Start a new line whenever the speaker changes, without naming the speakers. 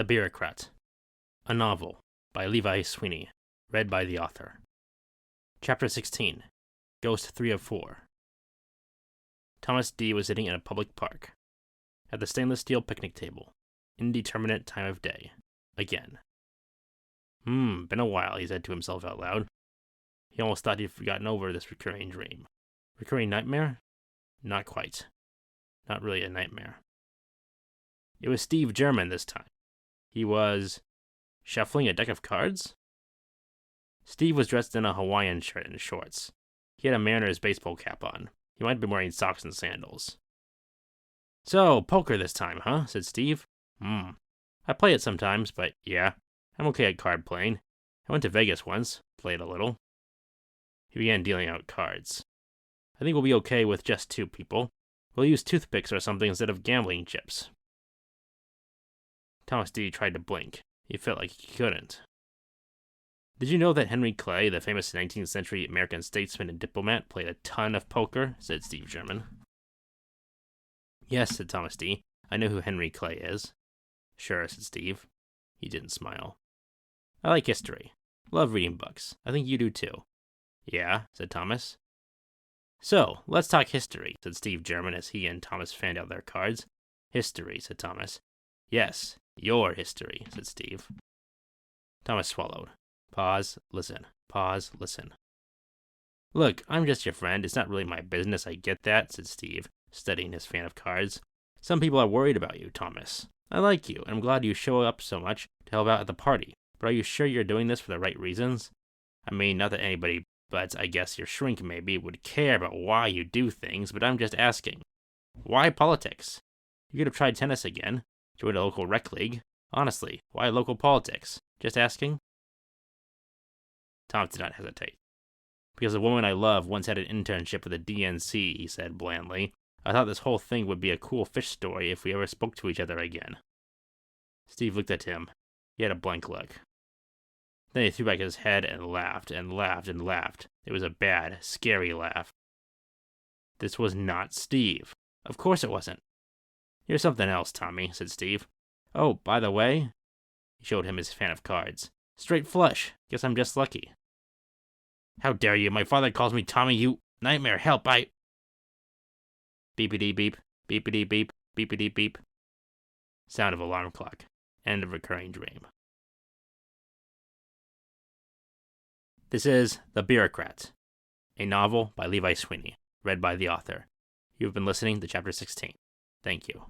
The Bureaucrat, a novel by Levi Sweeney, read by the author. Chapter 16, Ghost 3 of 4. Thomas D. was sitting in a public park, at the stainless steel picnic table, indeterminate time of day, again. Been a while, he said to himself out loud. He almost thought he'd forgotten over this recurring dream. Recurring nightmare? Not quite. Not really a nightmare. It was Steve German this time. He was shuffling a deck of cards? Steve was dressed in a Hawaiian shirt and shorts. He had a Mariners baseball cap on. He might have been wearing socks and sandals. So, poker this time, huh? Said Steve. I play it sometimes, but yeah, I'm okay at card playing. I went to Vegas once, played a little. He began dealing out cards. I think we'll be okay with just 2 people. We'll use toothpicks or something instead of gambling chips. Thomas D. tried to blink. He felt like he couldn't. Did you know that Henry Clay, the famous 19th century American statesman and diplomat, played a ton of poker? Said Steve German. Yes, said Thomas D. I know who Henry Clay is. Sure, said Steve. He didn't smile. I like history. Love reading books. I think you do too. Yeah, said Thomas. So, let's talk history, said Steve German as he and Thomas fanned out their cards. History, said Thomas. Yes, your history, said Steve. Thomas swallowed. Pause, listen. Pause, listen. Look, I'm just your friend. It's not really my business, I get that, said Steve, studying his fan of cards. Some people are worried about you, Thomas. I like you, and I'm glad you show up so much to help out at the party. But are you sure you're doing this for the right reasons? I mean, not that anybody, but I guess your shrink maybe, would care about why you do things, but I'm just asking. Why politics? You could have tried tennis again. Joined a local rec league. Honestly, why local politics? Just asking? Tom did not hesitate. Because the woman I love once had an internship with the DNC, he said blandly. I thought this whole thing would be a cool fish story if we ever spoke to each other again. Steve looked at him. He had a blank look. Then he threw back his head and laughed and laughed and laughed. It was a bad, scary laugh. This was not Steve. Of course it wasn't. You're something else, Tommy, said Steve. Oh, by the way, he showed him his fan of cards. Straight flush. Guess I'm just lucky. How dare you? My father calls me Tommy, you nightmare. Help, I... Beepity beep, beepity beep, beepity beep. Sound of alarm clock. End of recurring dream. This is The Bureaucrat, a novel by Levi Sweeney, read by the author. You have been listening to Chapter 16. Thank you.